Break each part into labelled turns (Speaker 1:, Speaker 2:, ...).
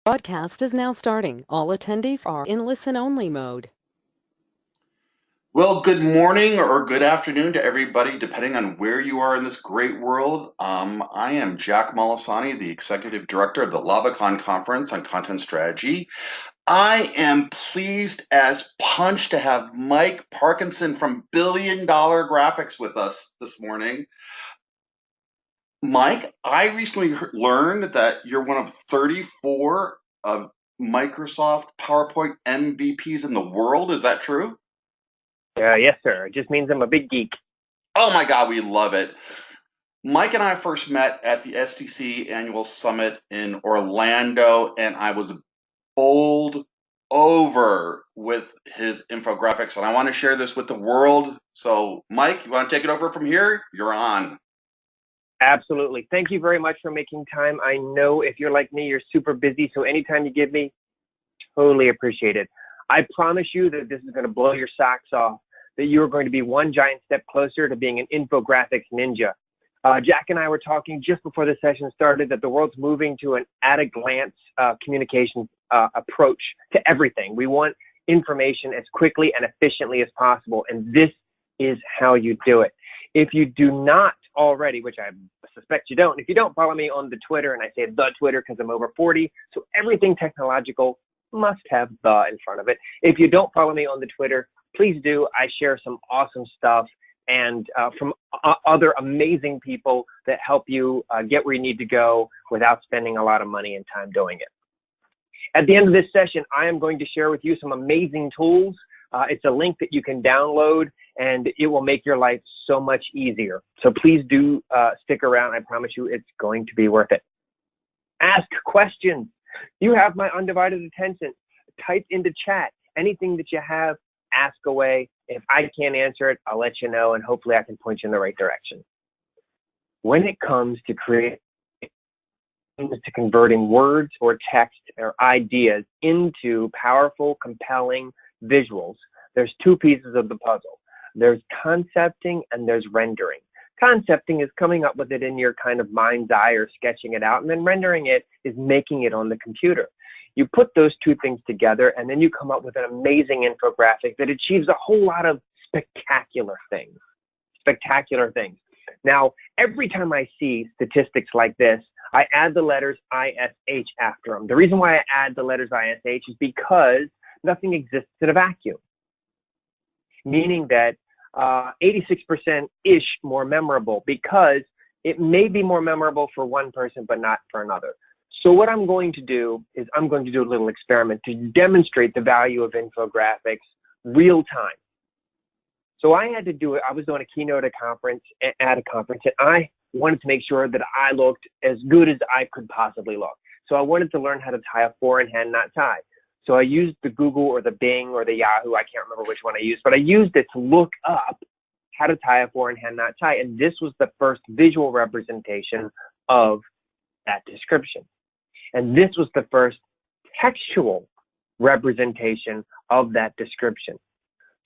Speaker 1: Broadcast is now starting. All attendees are in listen-only mode.
Speaker 2: Well, good morning or good afternoon to everybody, depending on where you are in this great world. I am Jack Molisani, the Executive Director of the LavaCon Conference on Content Strategy. I am pleased as punch to have Mike Parkinson from Billion Dollar Graphics with us this morning. Mike, I recently learned that you're one of 34 of Microsoft PowerPoint MVPs in the world. Is that true?
Speaker 3: Yes, sir. It just means I'm a big geek.
Speaker 2: Oh my God, we love it. Mike and I first met at the STC annual summit in Orlando, and I was bowled over with his infographics, and I want to share this with the world. So, Mike, you want to take it over from here? You're on.
Speaker 3: Absolutely. Thank you very much for making time. I know if you're like me, you're super busy, so anytime you give me, totally appreciate it. I promise you that this is going to blow your socks off, that you're going to be one giant step closer to being an infographics ninja. Jack and I were talking just before the session started that the world's moving to an at-a-glance communication approach to everything. We want information as quickly and efficiently as possible, and this is how you do it. If you do not already, which I suspect you don't, if you don't follow me on the Twitter, and I say the Twitter because I'm over 40, so everything technological must have the in front of it. If you don't follow me on the Twitter, please do. I share some awesome stuff and from other amazing people that help you get where you need to go without spending a lot of money and time doing it. At the end of this session, I am going to share with you some amazing tools. It's a link that you can download, and it will make your life so much easier. So please do stick around. I promise you it's going to be worth it. Ask questions. You have my undivided attention. Type into chat anything that you have. Ask away. If I can't answer it, I'll let you know, and hopefully I can point you in the right direction. When it comes to converting words or text or ideas into powerful, compelling visuals, there's two pieces of the puzzle. There's concepting and there's rendering. Concepting is coming up with it in your kind of mind's eye or sketching it out, and then rendering it is making it on the computer. You put those two things together, and then you come up with an amazing infographic that achieves a whole lot of spectacular things. Spectacular things. Now, every time I see statistics like this, I add the letters ISH after them. The reason why I add the letters ISH is because nothing exists in a vacuum, meaning that 86%-ish more memorable, because it may be more memorable for one person but not for another. So what I'm going to do is I'm going to do a little experiment to demonstrate the value of infographics real time. So I had to do it. I was doing a keynote at a conference, and I wanted to make sure that I looked as good as I could possibly look. So I wanted to learn how to tie a four-in-hand knot tie. So I used the Google or the Bing or the Yahoo, I can't remember which one I used, but I used it to look up how to tie a four-in-hand knot tie. And this was the first visual representation of that description. And this was the first textual representation of that description.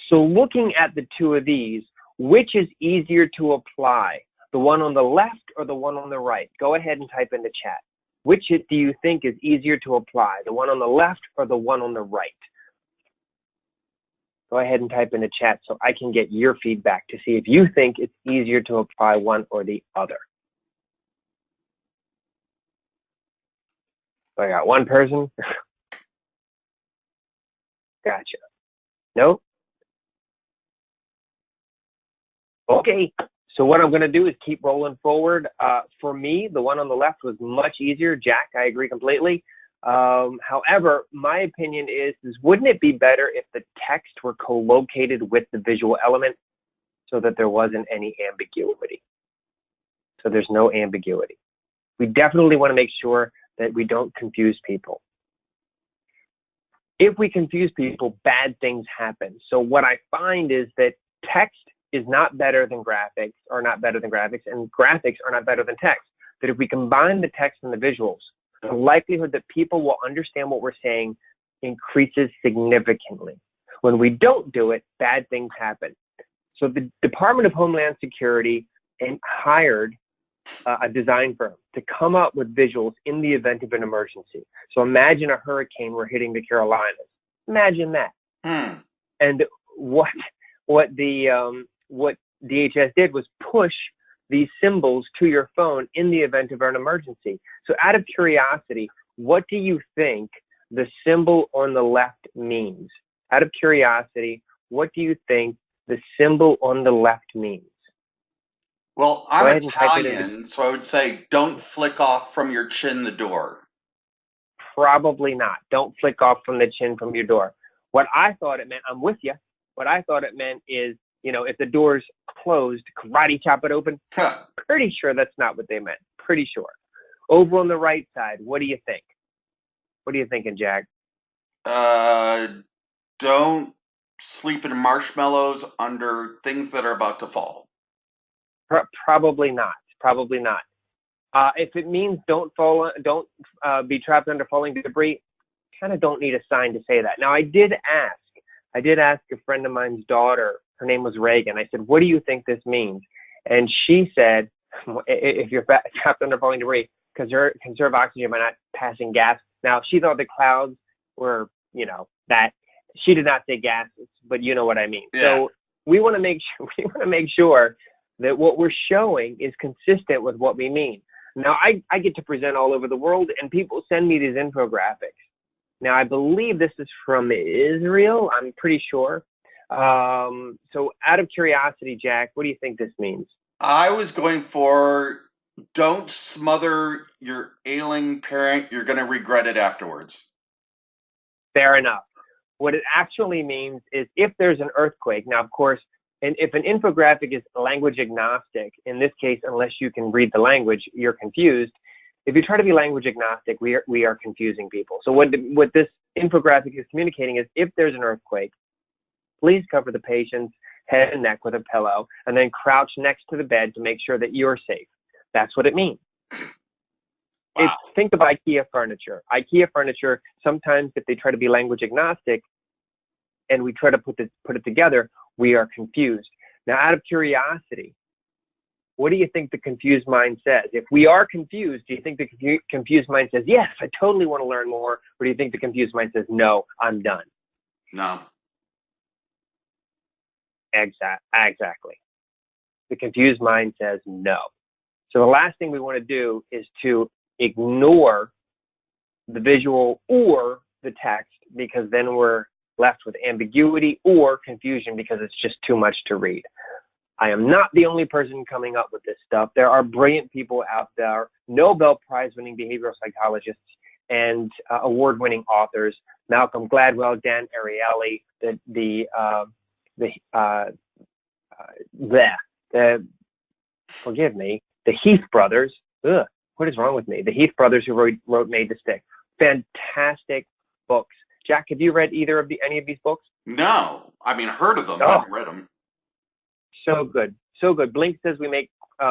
Speaker 3: So looking at the two of these, which is easier to apply, the one on the left or the one on the right? Go ahead and type in the chat. Which do you think is easier to apply, the one on the left or the one on the right? Go ahead and type in the chat so I can get your feedback to see if you think it's easier to apply one or the other. So I got one person. Gotcha. Nope. Okay. So what I'm going to do is keep rolling forward. For me, the one on the left was much easier. Jack, I agree completely. However, my opinion is wouldn't it be better if the text were co-located with the visual element so that there wasn't any ambiguity? So there's no ambiguity. We definitely want to make sure that we don't confuse people. If we confuse people, bad things happen. So what I find is that text is not better than graphics, or not better than graphics, and graphics are not better than text. That if we combine the text and the visuals, the likelihood that people will understand what we're saying increases significantly. When we don't do it, bad things happen. So the Department of Homeland Security hired a design firm to come up with visuals in the event of an emergency. So imagine a hurricane were hitting the Carolinas. Imagine that. And what DHS did was push these symbols to your phone in the event of an emergency. So out of curiosity, what do you think the symbol on the left means? Out of curiosity, what do you think the symbol on the left means?
Speaker 2: Well, I'm Italian, so I would say don't flick off from your chin the door.
Speaker 3: Probably not. Don't flick off from the chin from your door. What I thought it meant, I'm with you. What I thought it meant is, you know, if the door's closed, karate chop it open. Pretty sure that's not what they meant. Pretty sure. Over on the right side, what do you think? What are you thinking, Jack?
Speaker 2: Don't sleep in marshmallows under things that are about to fall.
Speaker 3: Probably not. Probably not. If it means don't be trapped under falling debris, kind of don't need a sign to say that. Now, I did ask a friend of mine's daughter. Her name was Reagan. I said, "What do you think this means?" And she said, "If you're trapped under falling debris, conserve oxygen by not passing gas." Now, she thought the clouds were, you know, that. She did not say gases, but you know what I mean. Yeah. So we want to make sure that what we're showing is consistent with what we mean. Now, I get to present all over the world, and people send me these infographics. Now, I believe this is from Israel. I'm pretty sure. So out of curiosity, Jack, what do you think this means?
Speaker 2: I was going for don't smother your ailing parent. You're going to regret it afterwards.
Speaker 3: Fair enough. What it actually means is if there's an earthquake, now, of course, and if an infographic is language agnostic, in this case, unless you can read the language, you're confused. If you try to be language agnostic, we are confusing people. So what this infographic is communicating is if there's an earthquake, please cover the patient's head and neck with a pillow and then crouch next to the bed to make sure that you're safe. That's what it means. Wow. Think of IKEA furniture. IKEA furniture, sometimes if they try to be language agnostic and we try to put it together, we are confused. Now, out of curiosity, what do you think the confused mind says? If we are confused, do you think the confused mind says, yes, I totally want to learn more? Or do you think the confused mind says, no, I'm done?
Speaker 2: No.
Speaker 3: Exactly. The confused mind says no. So the last thing we want to do is to ignore the visual or the text, because then we're left with ambiguity or confusion because it's just too much to read. I am not the only person coming up with this stuff. There are brilliant people out there, Nobel Prize-winning behavioral psychologists and award-winning authors, Malcolm Gladwell, Dan Ariely, the Heath brothers. What is wrong with me? The Heath brothers who wrote Made to Stick. Fantastic books. Jack, have you read any of these books?
Speaker 2: No. I mean, heard of them. I haven't read them.
Speaker 3: So good. So good. Blink says we make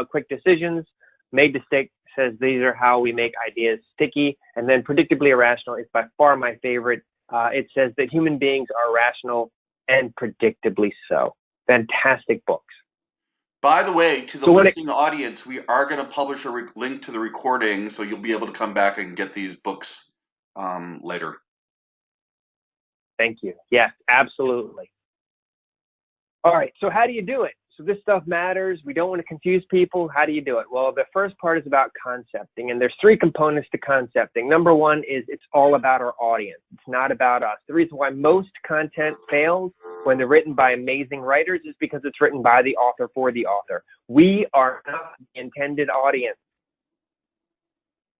Speaker 3: quick decisions. Made to Stick says these are how we make ideas sticky. And then Predictably Irrational is by far my favorite. It says that human beings are rational and predictably so. Fantastic books.
Speaker 2: By the way, to the listening audience, we are going to publish a link to the recording, so you'll be able to come back and get these books later.
Speaker 3: Thank you. Yes, absolutely. All right, so how do you do it? So this stuff matters. We don't want to confuse people. How do you do it? Well, the first part is about concepting, and there's 3 components to concepting. Number 1 is it's all about our audience. It's not about us. The reason why most content fails when they're written by amazing writers is because it's written by the author for the author. We are not the intended audience.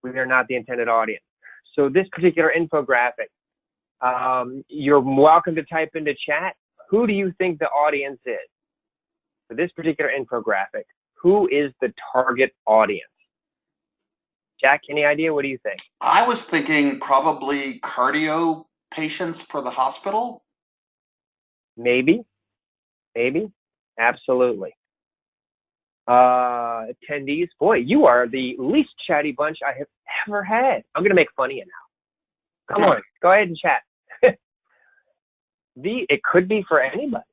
Speaker 3: We are not the intended audience. So this particular infographic, you're welcome to type into chat. Who do you think the audience is? For this particular infographic, who is the target audience? Jack, any idea? What do you think?
Speaker 2: I was thinking probably cardio patients for the hospital.
Speaker 3: Maybe. Absolutely. Attendees, boy, you are the least chatty bunch I have ever had. I'm going to make fun of you now. Come on, go ahead and chat. It could be for anybody.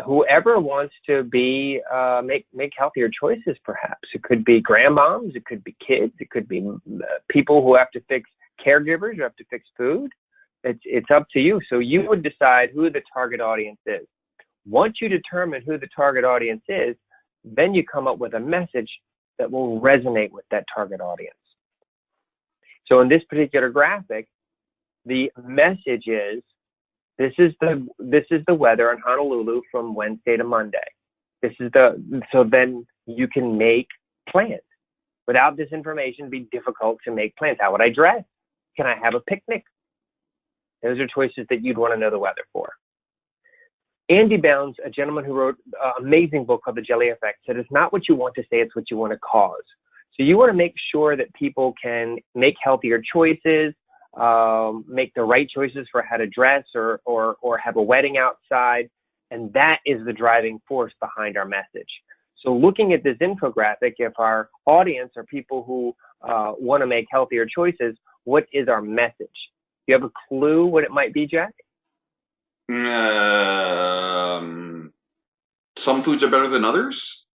Speaker 3: whoever wants to be make healthier choices. Perhaps it could be grandmoms, it could be kids, it could be people who have to fix caregivers, who have to fix food. It's up to you. So you would decide who the target audience is. Once you determine who the target audience is, then you come up with a message that will resonate with that target audience. So in this particular graphic, the message is, this is the weather in Honolulu from Wednesday to Monday. So then you can make plans. Without this information, it'd be difficult to make plans. How would I dress? Can I have a picnic? Those are choices that you'd want to know the weather for. Andy Bounds, a gentleman who wrote an amazing book called The Jelly Effect, said it's not what you want to say, it's what you want to cause. So you want to make sure that people can make healthier choices, make the right choices for how to dress or have a wedding outside. And that is the driving force behind our message. So looking at this infographic, if our audience are people who want to make healthier choices, what is our message? Do you have a clue what it might be, Jack?
Speaker 2: Some foods are better than others.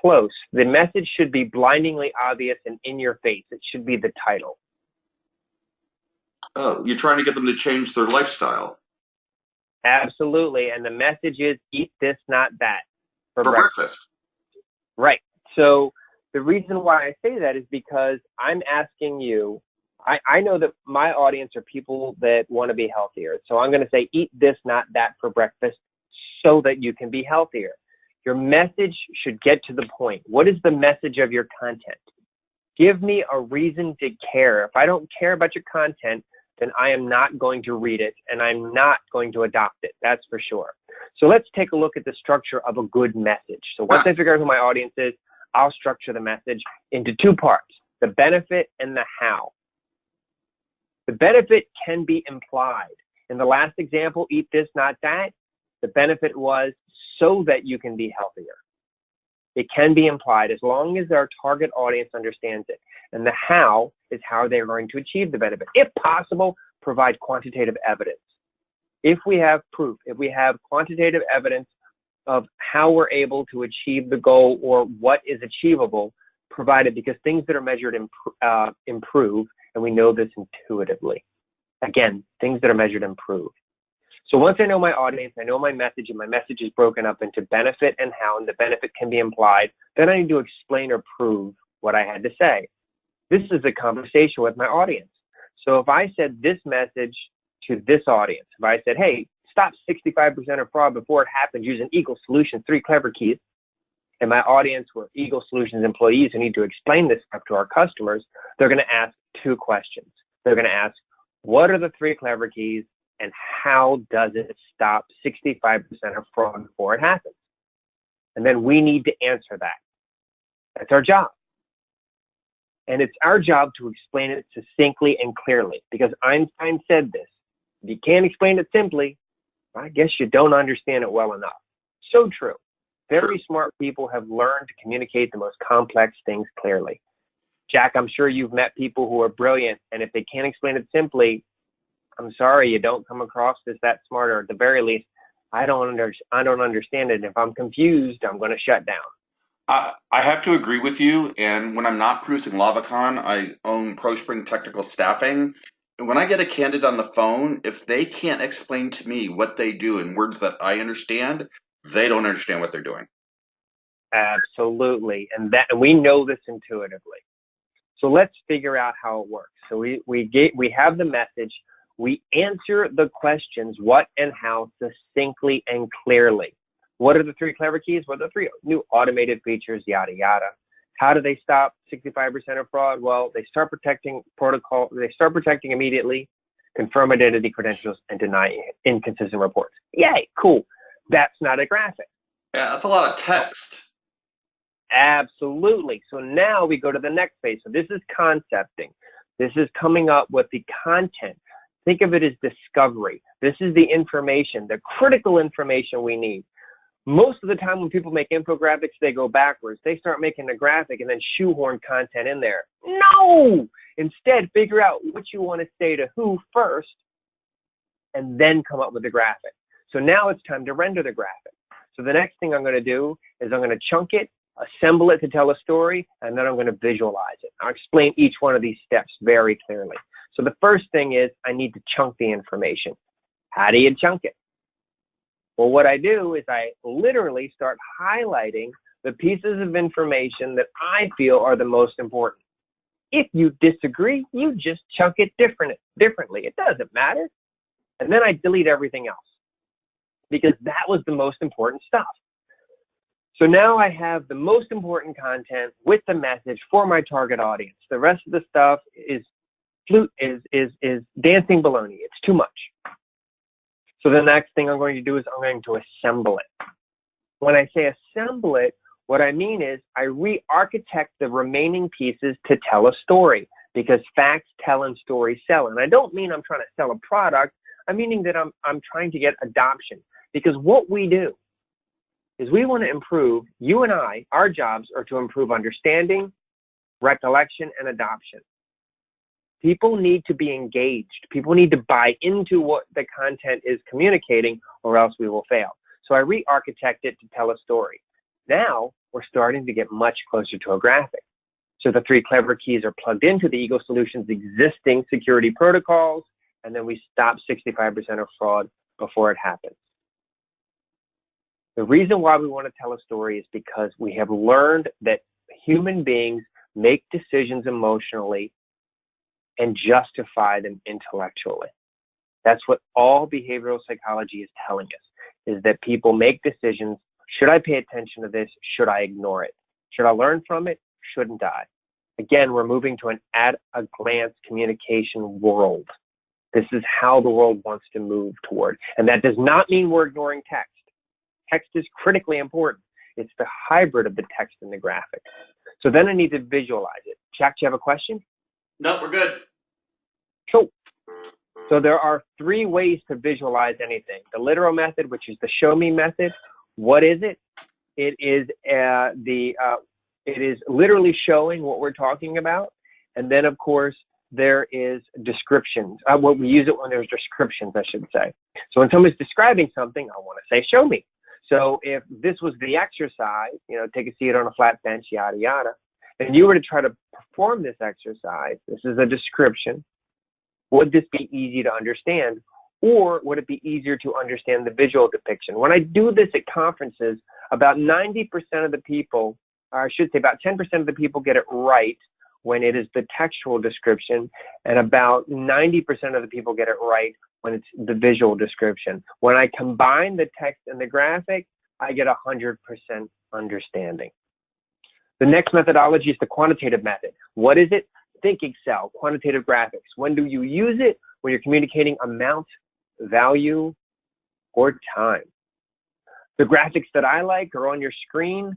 Speaker 3: Close. The message should be blindingly obvious and in your face. It should be the title.
Speaker 2: Oh, you're trying to get them to change their lifestyle.
Speaker 3: Absolutely. And the message is eat this, not that
Speaker 2: For breakfast.
Speaker 3: Right. So the reason why I say that is because I'm asking you, I know that my audience are people that want to be healthier. So I'm going to say eat this, not that for breakfast so that you can be healthier. Your message should get to the point. What is the message of your content? Give me a reason to care. If I don't care about your content, then I am not going to read it and I'm not going to adopt it. That's for sure. So let's take a look at the structure of a good message. So once I figure out who my audience is, I'll structure the message into two parts, the benefit and the how. The benefit can be implied. In the last example, eat this, not that, the benefit was so that you can be healthier. It can be implied as long as our target audience understands it. And the how is how they're going to achieve the benefit. If possible, provide quantitative evidence. If we have proof, if we have quantitative evidence of how we're able to achieve the goal or what is achievable, provide it, because things that are measured improve, and we know this intuitively. Again, things that are measured improve. So once I know my audience, I know my message, and my message is broken up into benefit and how, and the benefit can be implied, then I need to explain or prove what I had to say. This is a conversation with my audience. So if I said this message to this audience, if I said, hey, stop 65% of fraud before it happens using Eagle Solutions, 3 clever keys, and my audience were Eagle Solutions employees who need to explain this stuff to our customers, they're going to ask 2 questions. They're going to ask, what are the 3 clever keys and how does it stop 65% of fraud before it happens? And then we need to answer that. That's our job. And it's our job to explain it succinctly and clearly, because Einstein said this: if you can't explain it simply, I guess you don't understand it well enough. So true. Very smart people have learned to communicate the most complex things clearly. Jack, I'm sure you've met people who are brilliant, and if they can't explain it simply, I'm sorry, you don't come across as that smart, or at the very least, I don't understand it. And if I'm confused, I'm going to shut down.
Speaker 2: I have to agree with you. And when I'm not producing LavaCon, I own ProSpring Technical Staffing. And when I get a candidate on the phone, if they can't explain to me what they do in words that I understand, they don't understand what they're doing.
Speaker 3: Absolutely. And we know this intuitively. So let's figure out how it works. So we have the message. We answer the questions what and how succinctly and clearly. What are the 3 clever keys? What are the 3 new automated features? Yada, yada. How do they stop 65% of fraud? Well, they start protecting protocol. They start protecting immediately, confirm identity credentials, and deny inconsistent reports. Yay, cool. That's not a graphic.
Speaker 2: Yeah, that's a lot of text.
Speaker 3: Absolutely. So now we go to the next phase. So this is concepting. This is coming up with the content. Think of it as discovery. This is the information, the critical information we need. Most of the time when people make infographics, they go backwards. They start making a graphic and then shoehorn content in there. No! Instead, figure out what you want to say to who first and then come up with the graphic. So now it's time to render the graphic. So the next thing I'm going to do is I'm going to chunk it, assemble it to tell a story, and then I'm going to visualize it. I'll explain each one of these steps very clearly. So the first thing is I need to chunk the information. How do you chunk it? Well, what I do is I literally start highlighting the pieces of information that I feel are the most important. If you disagree, you just chunk it differently. It doesn't matter. And then I delete everything else because that was the most important stuff. So now I have the most important content with the message for my target audience. The rest of the stuff is dancing baloney. It's too much. So the next thing I'm going to do is I'm going to assemble it. When I say assemble it, what I mean is I re-architect the remaining pieces to tell a story, because facts tell and stories sell. And I don't mean I'm trying to sell a product. I'm meaning that I'm trying to get adoption, because what we do is we want to improve, you and I, our jobs are to improve understanding, recollection, and adoption. People need to be engaged. People need to buy into what the content is communicating, or else we will fail. So I re-architect it to tell a story. Now we're starting to get much closer to a graphic. So the 3 clever keys are plugged into the Ego Solutions existing security protocols, and then we stop 65% of fraud before it happens. The reason why we want to tell a story is because we have learned that human beings make decisions emotionally and justify them intellectually. That's what all behavioral psychology is telling us, is that people make decisions. Should I pay attention to this? Should I ignore it? Should I learn from it? Shouldn't I? Again, we're moving to an at-a-glance communication world. This is how the world wants to move toward. And that does not mean we're ignoring text. Text is critically important. It's the hybrid of the text and the graphic. So then I need to visualize it. Jack, do you have a question?
Speaker 2: No, we're good.
Speaker 3: Cool. So there are 3 ways to visualize anything. The literal method, which is the show me method. What is it? It is literally showing what we're talking about. And then, of course, there is descriptions. Well, we use it when there's descriptions, I should say. So when someone's describing something, I want to say, show me. So if this was the exercise, take a seat on a flat bench, yada, yada, and you were to try to perform this exercise, this is a description, would this be easy to understand? Or would it be easier to understand the visual depiction? When I do this at conferences, about 90% of the people, or I should say about 10% of the people get it right when it is the textual description, and about 90% of the people get it right when it's the visual description. When I combine the text and the graphic, I get 100% understanding. The next methodology is the quantitative method. What is it? Think Excel, quantitative graphics. When do you use it? When you're communicating amount, value, or time. The graphics that I like are on your screen.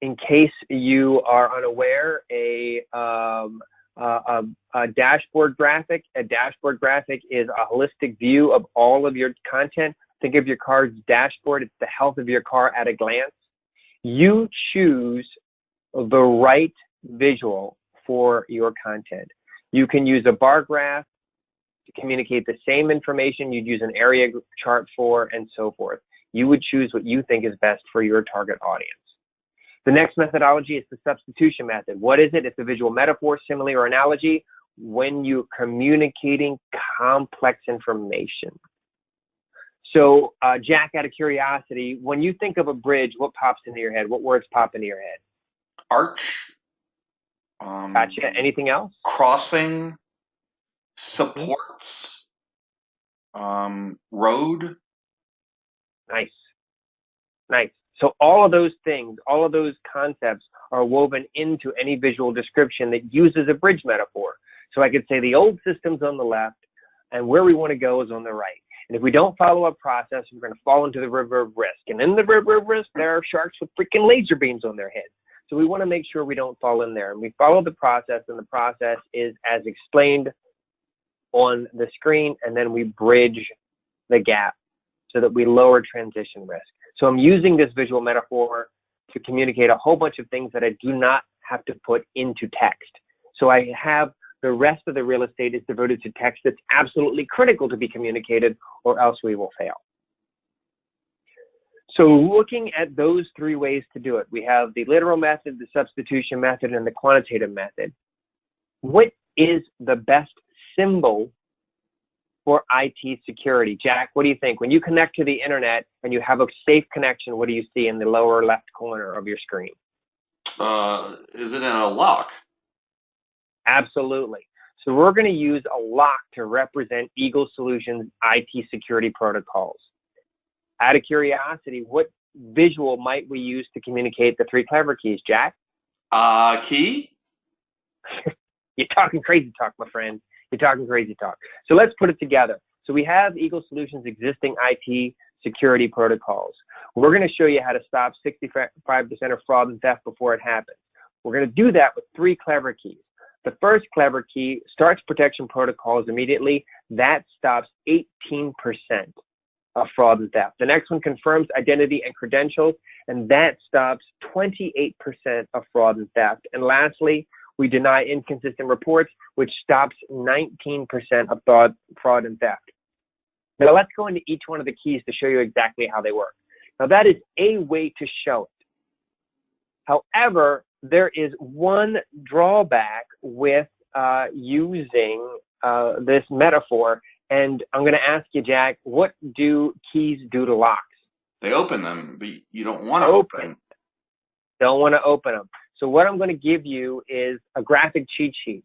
Speaker 3: In case you are unaware, a dashboard graphic. A dashboard graphic is a holistic view of all of your content. Think of your car's dashboard. It's the health of your car at a glance. You choose the right visual for your content. You can use a bar graph to communicate the same information you'd use an area chart for, and so forth. You would choose what you think is best for your target audience. The next methodology is the substitution method. What is it? It's a visual metaphor, simile, or analogy when you're communicating complex information. So, Jack, out of curiosity, when you think of a bridge, what pops into your head? What words pop into your head?
Speaker 2: Arch.
Speaker 3: Gotcha. Anything else?
Speaker 2: Crossing. Supports. Road.
Speaker 3: Nice. Nice. So all of those things, all of those concepts are woven into any visual description that uses a bridge metaphor. So I could say the old system's on the left and where we want to go is on the right. And if we don't follow a process, we're going to fall into the river of risk. And in the river of risk, there are sharks with freaking laser beams on their heads. So we want to make sure we don't fall in there. And we follow the process, and the process is as explained on the screen, and then we bridge the gap so that we lower transition risk. So I'm using this visual metaphor to communicate a whole bunch of things that I do not have to put into text. So I have the rest of the real estate is devoted to text that's absolutely critical to be communicated, or else we will fail. So looking at those three ways to do it, we have the literal method, the substitution method, and the quantitative method. What is the best symbol for IT security? Jack, what do you think? When you connect to the internet and you have a safe connection, what do you see in the lower left corner of your screen?
Speaker 2: Is it in a lock?
Speaker 3: Absolutely. So we're going to use a lock to represent Eagle Solutions IT security protocols. Out of curiosity, what visual might we use to communicate the three clever keys, Jack?
Speaker 2: Key?
Speaker 3: You're talking crazy talk, my friend. You're talking crazy talk. So let's put it together. So we have Eagle Solutions' existing IT security protocols. We're going to show you how to stop 65% of fraud and theft before it happens. We're going to do that with three clever keys. The first clever key starts protection protocols immediately. That stops 18% of fraud and theft. The next one confirms identity and credentials, and that stops 28% of fraud and theft. And lastly, we deny inconsistent reports, which stops 19% of fraud and theft. Now let's go into each one of the keys to show you exactly how they work. Now that is a way to show it. However, there is one drawback with using this metaphor, and I'm going to ask you, Jack, what do keys do to locks?
Speaker 2: They open them, but you don't want to open.
Speaker 3: Don't want to open them. So what I'm going to give you is a graphic cheat sheet.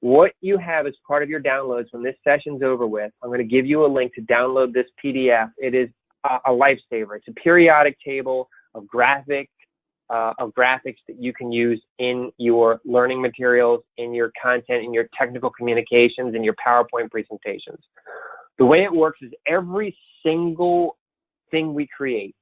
Speaker 3: What you have as part of your downloads when this session's over with, I'm going to give you a link to download this PDF. It is a lifesaver. It's a periodic table of graphics that you can use in your learning materials, in your content, in your technical communications, in your PowerPoint presentations. The way it works is every single thing we create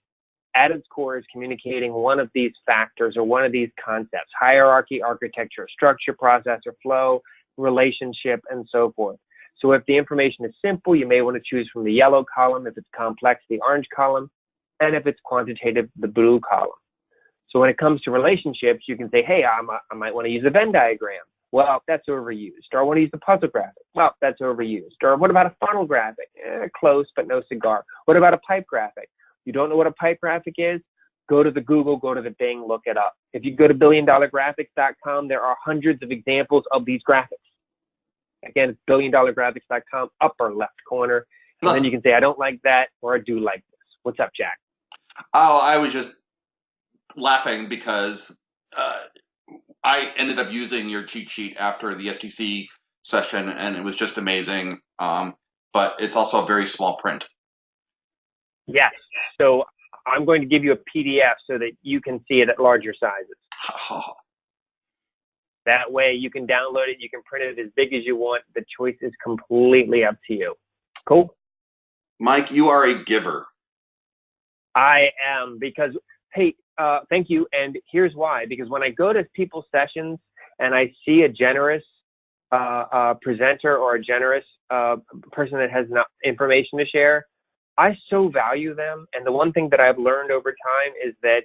Speaker 3: at its core is communicating one of these factors or one of these concepts: hierarchy, architecture, structure, processor, flow, relationship, and so forth. So if the information is simple, you may want to choose from the yellow column. If it's complex, the orange column. And if it's quantitative, the blue column. So when it comes to relationships, you can say, hey, I might want to use a Venn diagram. Well, that's overused. Or I want to use a puzzle graphic. Well, that's overused. Or what about a funnel graphic? Close, but no cigar. What about a pipe graphic? You don't know what a pipe graphic is? Go to the Google, go to the Bing, look it up. If you go to billiondollargraphics.com, there are hundreds of examples of these graphics. Again, it's billiondollargraphics.com, upper left corner. And then you can say, I don't like that, or I do like this. What's up, Jack?
Speaker 2: Oh, I was just laughing because I ended up using your cheat sheet after the STC session, and it was just amazing. But it's also a very small print.
Speaker 3: Yes. So I'm going to give you a PDF so that you can see it at larger sizes.
Speaker 2: Oh.
Speaker 3: That way you can download it, you can print it as big as you want. The choice is completely up to you. Cool?
Speaker 2: Mike, you are a giver.
Speaker 3: I am, because, hey, thank you. And here's why. Because when I go to people's sessions and I see a generous presenter or a generous person that has information to share, I so value them. And the one thing that I've learned over time is that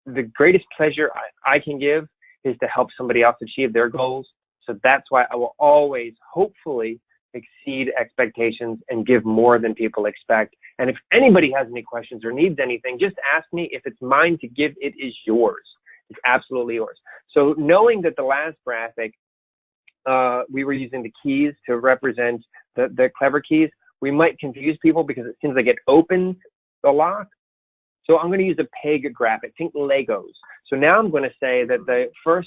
Speaker 3: the greatest pleasure I can give is to help somebody else achieve their goals. So that's why I will always, hopefully, exceed expectations and give more than people expect. And if anybody has any questions or needs anything, just ask me. If it's mine to give, it is yours. It's absolutely yours. So knowing that the last graphic, we were using the keys to represent the clever keys, we might confuse people because it seems like it opens the lock. So I'm going to use a peg graphic. Think Legos. So now I'm going to say that for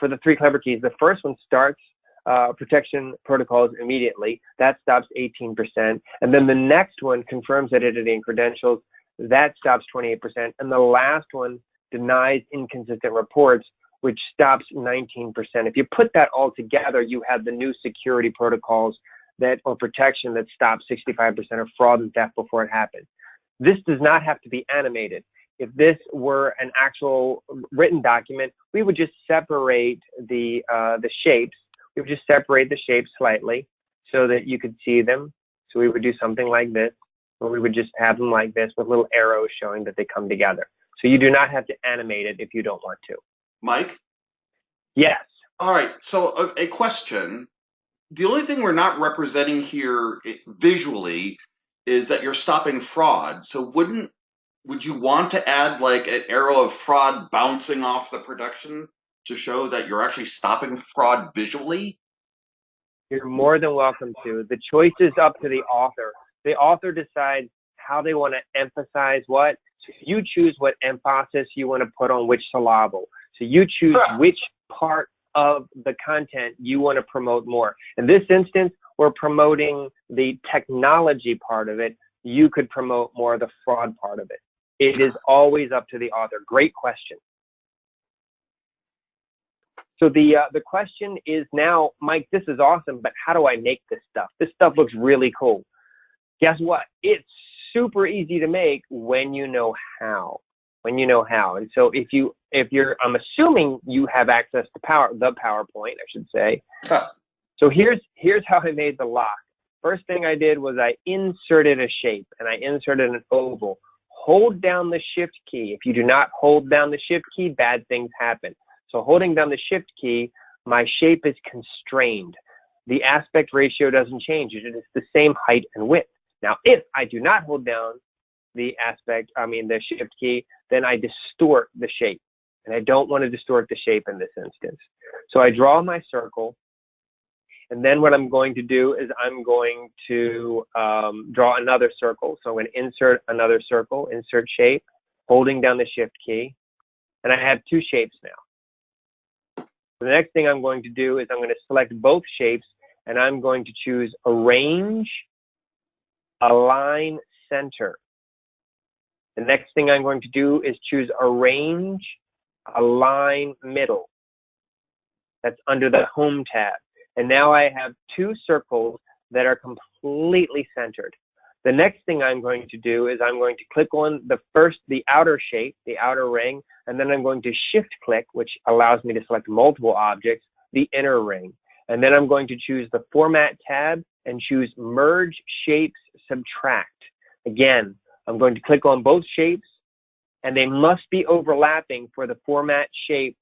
Speaker 3: the three clever keys, the first one starts protection protocols immediately. That stops 18%. And then the next one confirms identity and credentials. That stops 28%. And the last one denies inconsistent reports, which stops 19%. If you put that all together, you have the new security protocols or protection that stops 65% of fraud and theft before it happens. This does not have to be animated. If this were an actual written document, we would just separate the shapes. We would just separate the shapes slightly so that you could see them. So we would do something like this, or we would just have them like this with little arrows showing that they come together. So you do not have to animate it if you don't want to.
Speaker 2: Mike?
Speaker 3: Yes.
Speaker 2: All right. So a question. The only thing we're not representing here visually is that you're stopping fraud. So wouldn't would you want to add like an arrow of fraud bouncing off the production to show that you're actually stopping fraud visually?
Speaker 3: You're more than welcome to. The choice is up to the author. The author decides how they want to emphasize what. So you choose what emphasis you want to put on which syllable. So you choose which part of the content you want to promote more. In this instance, we're promoting the technology part of it. You could promote more of the fraud part of it. It is always up to the author. Great question. So the question is now, Mike, this is awesome, but how do I make this stuff? This stuff looks really cool. Guess what? It's super easy to make when you know how. When you know how. And so if you're, I'm assuming you have access to the PowerPoint, I should say. So here's how I made the lock. First thing I did was I inserted a shape, and I inserted an oval. Hold down the Shift key. If you do not hold down the Shift key, bad things happen. So holding down the Shift key, my shape is constrained. The aspect ratio doesn't change. It is the same height and width. Now, if I do not hold down the Shift key, then I distort the shape. And I don't want to distort the shape in this instance. So I draw my circle. And then what I'm going to do is I'm going to draw another circle. So I'm going to insert another circle, insert shape, holding down the Shift key. And I have two shapes now. The next thing I'm going to do is I'm going to select both shapes, and I'm going to choose Arrange, Align, Center. The next thing I'm going to do is choose Arrange, Align, Middle. That's under the Home tab. And now I have two circles that are completely centered. The next thing I'm going to do is I'm going to click on the outer shape, the outer ring, and then I'm going to shift click, which allows me to select multiple objects, the inner ring. And then I'm going to choose the Format tab and choose Merge Shapes, Subtract. Again, I'm going to click on both shapes, and they must be overlapping for the Format shape,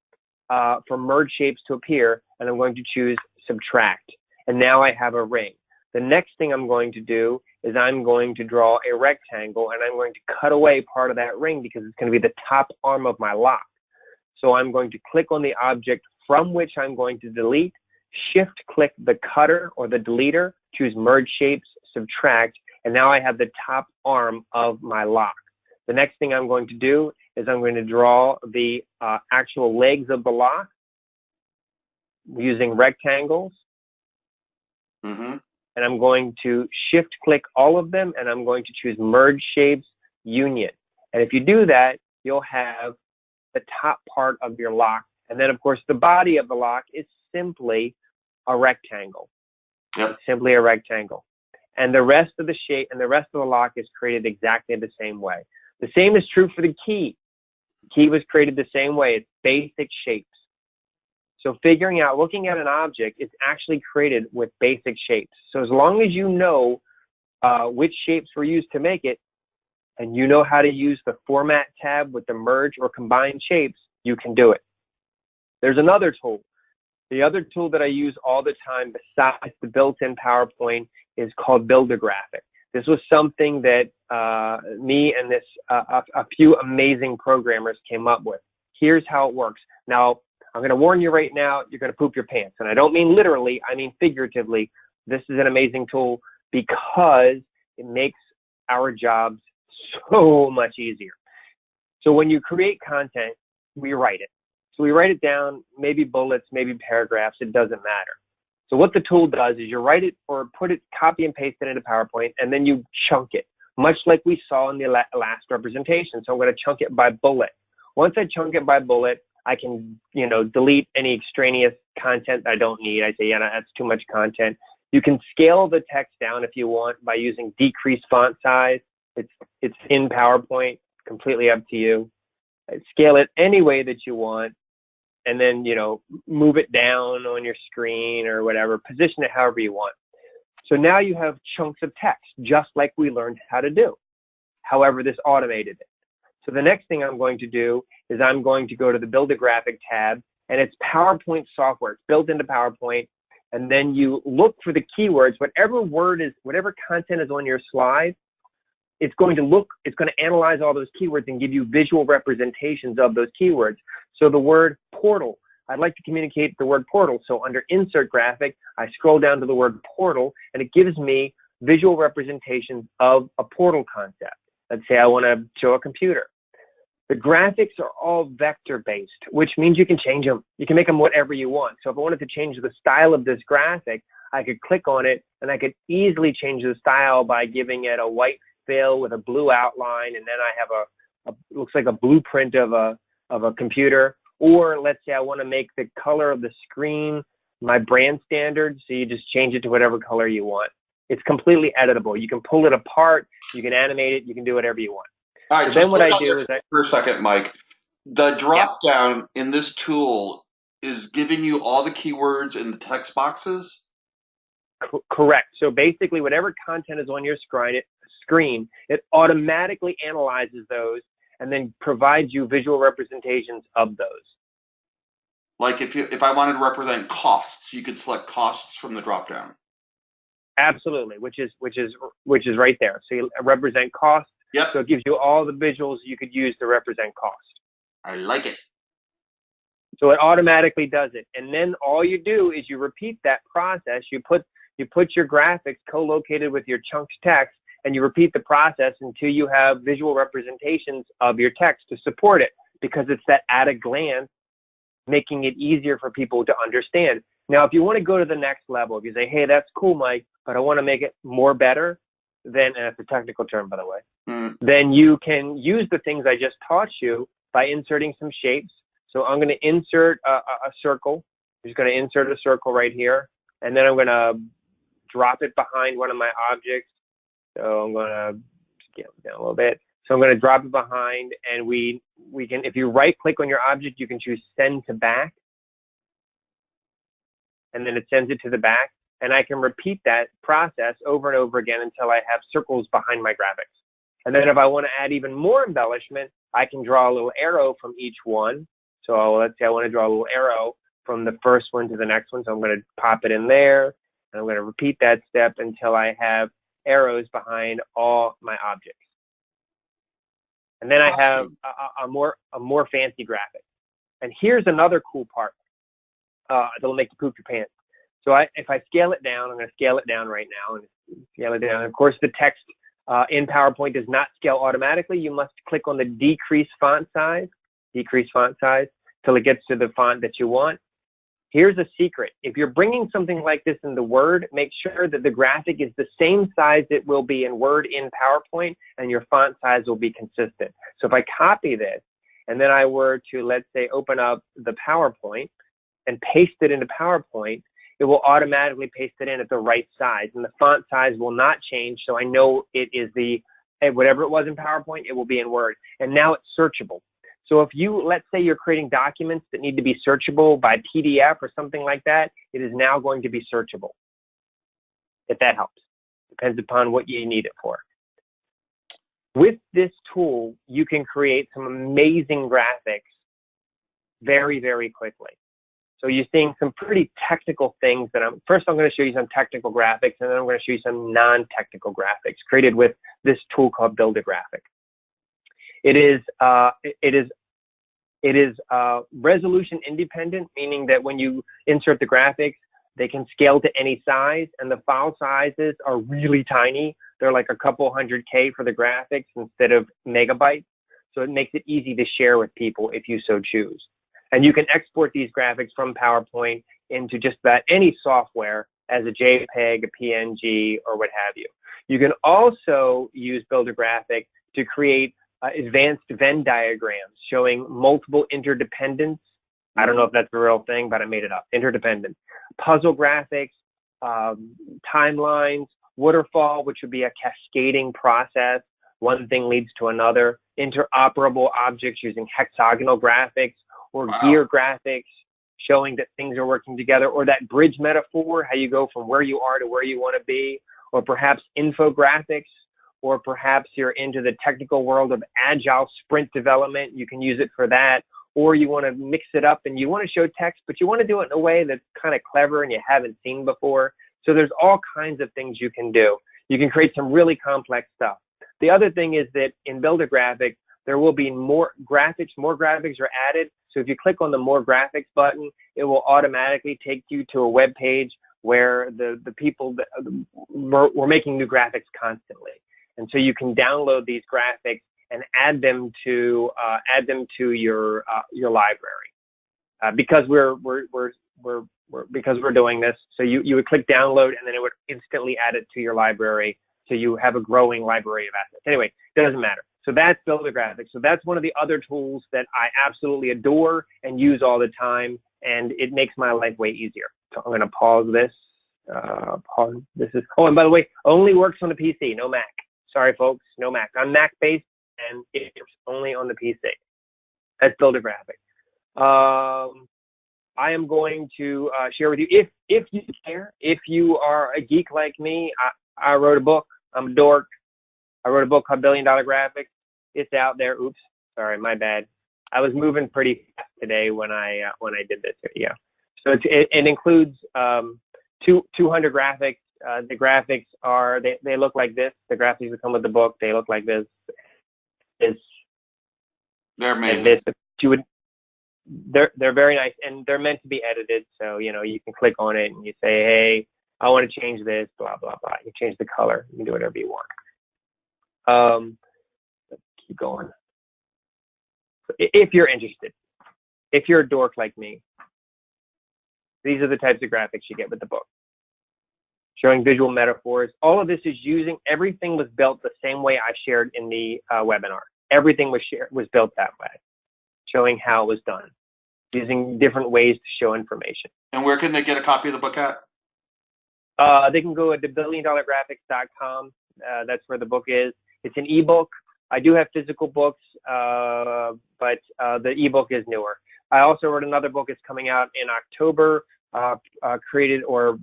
Speaker 3: for Merge Shapes to appear, and I'm going to choose Subtract. And now I have a ring. The next thing I'm going to do is I'm going to draw a rectangle, and I'm going to cut away part of that ring because it's going to be the top arm of my lock. So I'm going to click on the object from which I'm going to delete, shift click the cutter or the deleter, choose Merge Shapes, Subtract, and now I have the top arm of my lock. The next thing I'm going to do is I'm going to draw the actual legs of the lock using rectangles. And I'm going to shift click all of them, and I'm going to choose Merge Shapes, Union. And if you do that, you'll have the top part of your lock. And then, of course, the body of the lock is simply a rectangle.
Speaker 2: Yep.
Speaker 3: It's simply a rectangle. And the rest of the shape and the rest of the lock is created exactly the same way. The same is true for the key. The key was created the same way. It's basic shapes. So figuring out, looking at an object, it's actually created with basic shapes. So as long as you know which shapes were used to make it, and you know how to use the Format tab with the Merge or Combine shapes, you can do it. There's another tool. The other tool that I use all the time besides the built-in PowerPoint is called Build-A-Graphic. This was something that me and a few amazing programmers came up with. Here's how it works. Now, I'm going to warn you right now, you're going to poop your pants. And I don't mean literally, I mean figuratively. This is an amazing tool because it makes our jobs so much easier. So when you create content, we write it. So we write it down, maybe bullets, maybe paragraphs, it doesn't matter. So what the tool does is you write it or copy and paste it into PowerPoint, and then you chunk it, much like we saw in the last representation. So I'm going to chunk it by bullet. Once I chunk it by bullet, I can, delete any extraneous content that I don't need. I say, yeah, that's too much content. You can scale the text down if you want by using decreased font size. It's in PowerPoint, completely up to you. Scale it any way that you want, and then, move it down on your screen or whatever. Position it however you want. So now you have chunks of text, just like we learned how to do. However, this automated it. So the next thing I'm going to do is I'm going to go to the Build-A-Graphic tab, and it's PowerPoint software. It's built into PowerPoint, and then you look for the keywords, whatever content is on your slide, it's going to analyze all those keywords and give you visual representations of those keywords. So the word portal, I'd like to communicate the word portal. So under insert graphic, I scroll down to the word portal, and it gives me visual representations of a portal concept. Let's say I want to show a computer. The graphics are all vector-based, which means you can change them. You can make them whatever you want. So if I wanted to change the style of this graphic, I could click on it, and I could easily change the style by giving it a white fill with a blue outline, and then I have looks like a blueprint of a computer. Or let's say I want to make the color of the screen my brand standard, so you just change it to whatever color you want. It's completely editable. You can pull it apart, you can animate it, you can do whatever you want.
Speaker 2: All right,
Speaker 3: So then what I do is
Speaker 2: for a second, Mike. The drop down in this tool is giving you all the keywords in the text boxes?
Speaker 3: Correct. So basically, whatever content is on your screen, it automatically analyzes those and then provides you visual representations of those.
Speaker 2: Like if I wanted to represent costs, you could select costs from the drop down.
Speaker 3: Absolutely, which is right there. So you represent cost.
Speaker 2: Yep.
Speaker 3: So it gives you all the visuals you could use to represent cost.
Speaker 2: I like it.
Speaker 3: So it automatically does it. And then all you do is you repeat that process. You put your graphics co-located with your chunks text, and you repeat the process until you have visual representations of your text to support it, because it's that at a glance, making it easier for people to understand. Now, if you want to go to the next level, if you say, hey, that's cool, Mike, but I want to make it more better, then, and it's a technical term, by the way, then you can use the things I just taught you by inserting some shapes. So I'm going to insert a circle. I'm just going to insert a circle right here, and then I'm going to drop it behind one of my objects. So I'm going to scale it down a little bit. So I'm going to drop it behind, and we can, if you right click on your object, you can choose send to back, and then it sends it to the back, and I can repeat that process over and over again until I have circles behind my graphics. And then if I want to add even more embellishment, I can draw a little arrow from each one. So let's say I want to draw a little arrow from the first one to the next one. So I'm going to pop it in there, and I'm going to repeat that step until I have arrows behind all my objects. And then I have a more fancy graphic. And here's another cool part that'll make you poop your pants. So if I scale it down, I'm going to scale it down right now and scale it down. And of course, the text in PowerPoint does not scale automatically. You must click on the decrease font size till it gets to the font that you want. Here's a secret. If you're bringing something like this into Word, make sure that the graphic is the same size it will be in Word in PowerPoint, and your font size will be consistent. So if I copy this, and then I were to, let's say, open up the PowerPoint and paste it into PowerPoint, it will automatically paste it in at the right size, and the font size will not change, so I know it is whatever it was in PowerPoint, it will be in Word. And now it's searchable. So if let's say you're creating documents that need to be searchable by PDF or something like that, it is now going to be searchable, if that helps. Depends upon what you need it for. With this tool, you can create some amazing graphics very, very quickly. So you're seeing some pretty technical things first I'm going to show you some technical graphics, and then I'm going to show you some non-technical graphics created with this tool called Build a Graphic. It is resolution independent, meaning that when you insert the graphics, they can scale to any size, and the file sizes are really tiny. They're like a couple 100K for the graphics instead of megabytes. So it makes it easy to share with people if you so choose. And you can export these graphics from PowerPoint into just about any software as a JPEG, a PNG, or what have you. You can also use Build a Graphic to create advanced Venn diagrams showing multiple interdependence. I don't know if that's a real thing, but I made it up. Interdependent. Puzzle graphics, timelines, waterfall, which would be a cascading process. One thing leads to another. Interoperable objects using hexagonal graphics, or gear graphics showing that things are working together, or that bridge metaphor, how you go from where you are to where you want to be, or perhaps infographics, or perhaps you're into the technical world of agile sprint development. You can use it for that. Or you want to mix it up and you want to show text, but you want to do it in a way that's kind of clever and you haven't seen before. So there's all kinds of things you can do. You can create some really complex stuff. The other thing is that in Build-A-Graphic, there will be more graphics are added. So if you click on the More Graphics button, it will automatically take you to a web page where the people that we're making new graphics constantly. And so you can download these graphics and add them to your library. Because we're doing this, so you would click download and then it would instantly add it to your library. So you have a growing library of assets. Anyway, it doesn't matter. So that's Build-A-Graphics. So that's one of the other tools that I absolutely adore and use all the time, and it makes my life way easier. So I'm going to pause this. Oh, and by the way, only works on the PC, no Mac. Sorry, folks, no Mac. I'm Mac-based, and it's only on the PC. That's Build-A-Graphic. I am going to share with you, if you care, if you are a geek like me, I wrote a book. I'm a dork. I wrote a book called $1 Billion Graphics. It's out there. Oops, sorry, my bad. I was moving pretty fast today when I did this. Yeah. So it includes 200 graphics. The graphics are they look like this. The graphics that come with the book, they look like this.
Speaker 2: They're amazing.
Speaker 3: This, they're very nice, and they're meant to be edited. So you can click on it and you say, hey, I want to change this, blah blah blah. You change the color. You can do whatever you want. Let's keep going. If you're interested, if you're a dork like me, these are the types of graphics you get with the book. Showing visual metaphors. All of this is everything was built the same way I shared in the webinar. Everything was built that way, showing how it was done, using different ways to show information.
Speaker 2: And where can they get a copy of the book at?
Speaker 3: They can go to BillionDollarGraphics.com. That's where the book is. It's an ebook. I do have physical books, but the ebook is newer. I also wrote another book. It's coming out in October. It was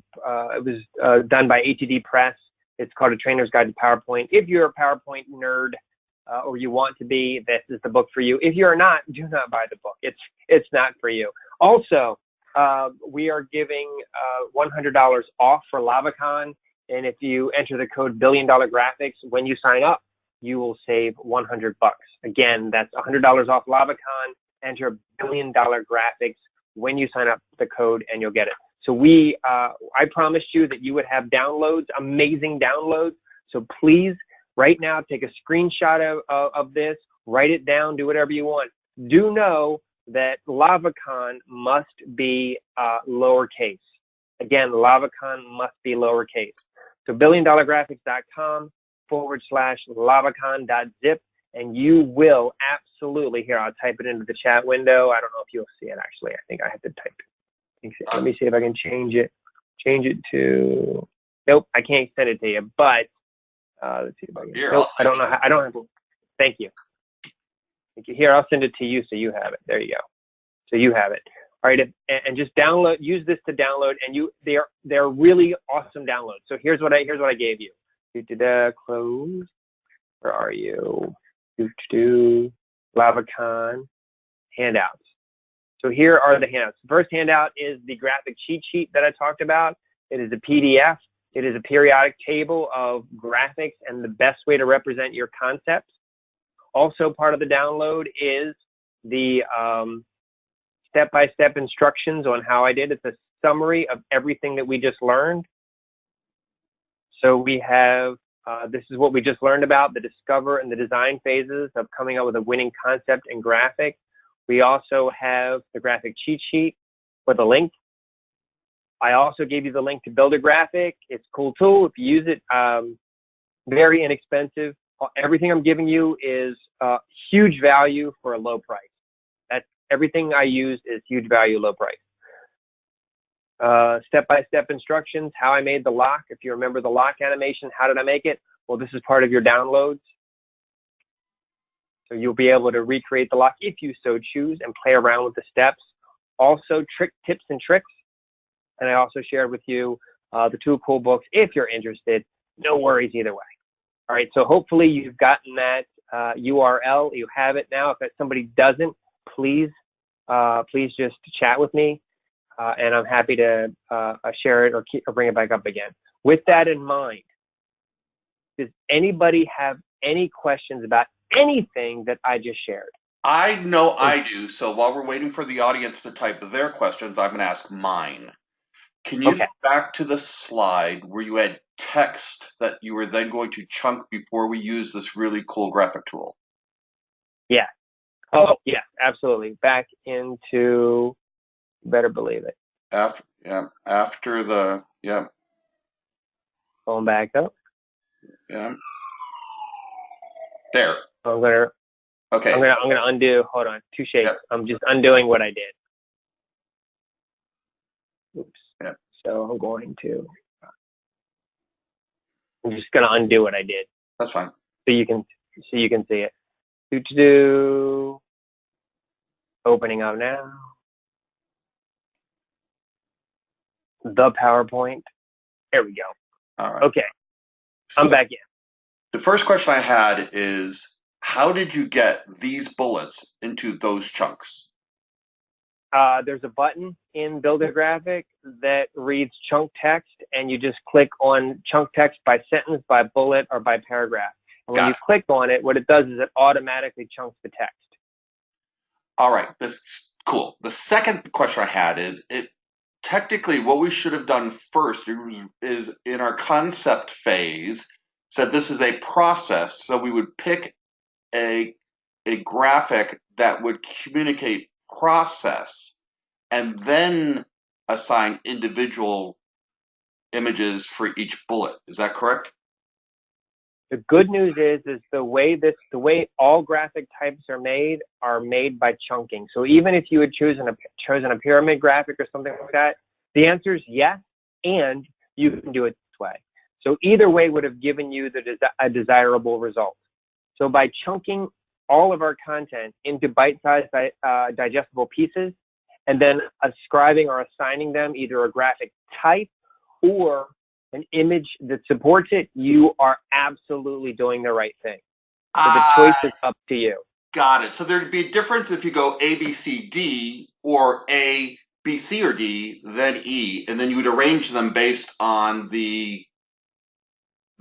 Speaker 3: done by ATD Press. It's called A Trainer's Guide to PowerPoint. If you're a PowerPoint nerd or you want to be, this is the book for you. If you're not, do not buy the book. It's not for you. Also, we are giving $100 off for LavaCon, and if you enter the code $1 Billion Graphics when you sign up, you will save $100. Again, that's $100 off LavaCon. Enter $1 Billion Graphics when you sign up the code, and you'll get it. So I promised you that you would have downloads, amazing downloads. So please, right now, take a screenshot of this, write it down, do whatever you want. Do know that LavaCon must be lowercase. Again, LavaCon must be lowercase. So BillionDollarGraphics.com/LavaCon.zip, and you will absolutely, here, I'll type it into the chat window. I don't know if you'll see it, actually. I think I have to type it. Let me see if I can change it. Change it to, nope, I can't send it to you, but let's see if I can.
Speaker 2: Here,
Speaker 3: nope, I don't know how, I don't have to. Thank you. Thank you. Here, I'll send it to you so you have it. There you go. So you have it. All right, and just download. Use this to download, and they're really awesome downloads. So here's what I gave you. Close. Where are you? LavaCon handouts. So here are the handouts. The first handout is the graphic cheat sheet that I talked about. It is a PDF. It is a periodic table of graphics and the best way to represent your concepts. Also part of the download is the step-by-step instructions on how I did. It's a summary of everything that we just learned. So we have, this is what we just learned about, the discover and the design phases of coming up with a winning concept and graphic. We also have the graphic cheat sheet with a link. I also gave you the link to Build-A-Graphic. It's a cool tool. If you use it, very inexpensive. Everything I'm giving you is huge value for a low price. That's everything I use is huge value, low price. Step-by-step instructions, how I made the lock. If you remember the lock animation, how did I make it? Well, this is part of your downloads. So you'll be able to recreate the lock if you so choose and play around with the steps. Also, tips and tricks. And I also shared with you the 2 cool books. If you're interested, no worries either way. All right, so hopefully you've gotten that URL. You have it now. If somebody doesn't, please just chat with me, and I'm happy to share it or bring it back up again. With that in mind, does anybody have any questions about anything that I just shared?
Speaker 2: I know I do. So while we're waiting for the audience to type their questions, I'm going to ask mine. Can you
Speaker 3: Okay.
Speaker 2: go back to the slide where you had text that you were then going to chunk before we use this really cool graphic tool?
Speaker 3: Yeah. Oh, yeah, absolutely. Back into, better believe it.
Speaker 2: After the,
Speaker 3: Going back up.
Speaker 2: yeah. There.
Speaker 3: I'm gonna undo. Hold on, two shakes.
Speaker 2: Yep.
Speaker 3: I'm just undoing what I did. Oops.
Speaker 2: Yep.
Speaker 3: So I'm just gonna undo what I did.
Speaker 2: That's fine.
Speaker 3: So you can see it. Opening up now. The PowerPoint. There we go.
Speaker 2: All right.
Speaker 3: Okay. I'm back in.
Speaker 2: The first question I had is, how did you get these bullets into those chunks?
Speaker 3: There's a button in Build a Graphic that reads chunk text, and you just click on chunk text by sentence, by bullet, or by paragraph. And when you click on it, what it does is it automatically chunks the text.
Speaker 2: All right, that's cool. The second question I had is, technically what we should have done first is in our concept phase, said this is a process, so we would pick a graphic that would communicate process and then assign individual images for each bullet. Is that correct?
Speaker 3: The good news is the way all graphic types are made by chunking. So even if you had chosen a pyramid graphic or something like that, the answer is yes, and you can do it this way. So either way would have given you a desirable result. So by chunking all of our content into bite-sized digestible pieces, and then ascribing or assigning them either a graphic type or an image that supports it, you are absolutely doing the right thing. So the choice is up to you.
Speaker 2: Got it. So there'd be a difference if you go A, B, C, D, or A, B, C, or D, then E, and then you would arrange them based on the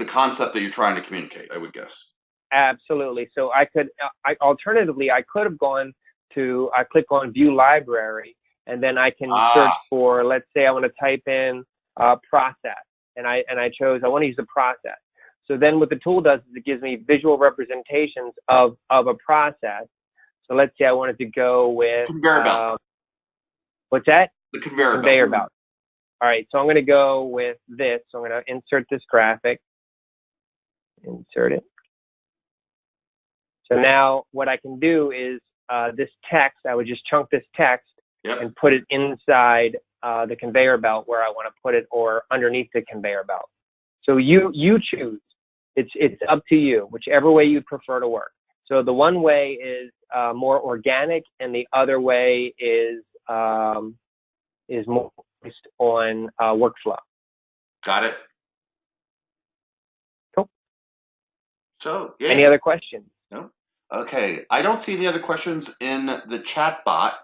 Speaker 2: concept that you're trying to communicate, I would guess.
Speaker 3: Absolutely. So alternatively, I could have gone to, I click on View Library, and then I can search for, let's say I want to type in process, and I chose, I want to use the process. So then what the tool does is it gives me visual representations of a process. So let's say I wanted to go with
Speaker 2: conveyor belt.
Speaker 3: What's that?
Speaker 2: The conveyor
Speaker 3: belt. All right, so I'm going to go with this. So I'm going to insert this graphic. Insert it. So now what I can do is this text, I would just chunk this text and put it inside the conveyor belt where I want to put it, or underneath the conveyor belt. So you choose. It's up to you, whichever way you prefer to work. So the one way is more organic, and the other way is more based on workflow.
Speaker 2: Got it.
Speaker 3: Cool.
Speaker 2: So,
Speaker 3: any other questions?
Speaker 2: No. Okay. I don't see any other questions in the chat box.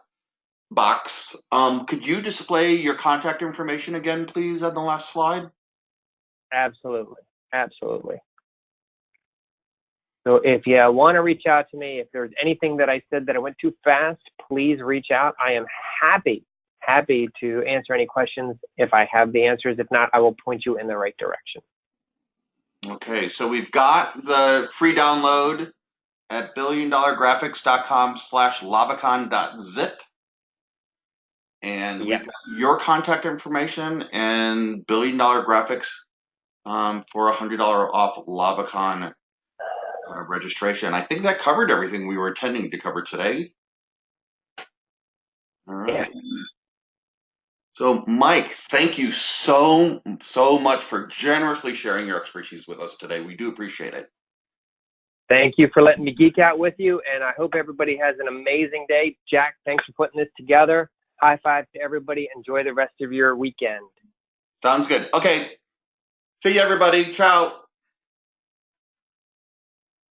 Speaker 2: Could you display your contact information again, please, on the last slide?
Speaker 3: Absolutely. Absolutely. So if you want to reach out to me, if there's anything that I said that I went too fast, please reach out. I am happy to answer any questions if I have the answers. If not, I will point you in the right direction.
Speaker 2: Okay, so we've got the free download at billiondollargraphics.com/lavacon.zip. And we've got your contact information and $1 Billion Graphics for $100 off LavaCon registration. I think that covered everything we were intending to cover today. All right. Yeah. So, Mike, thank you so much for generously sharing your expertise with us today. We do appreciate it.
Speaker 3: Thank you for letting me geek out with you, and I hope everybody has an amazing day. Jack, thanks for putting this together. High five to everybody. Enjoy the rest of your weekend.
Speaker 2: Sounds good. Okay. See you, everybody. Ciao.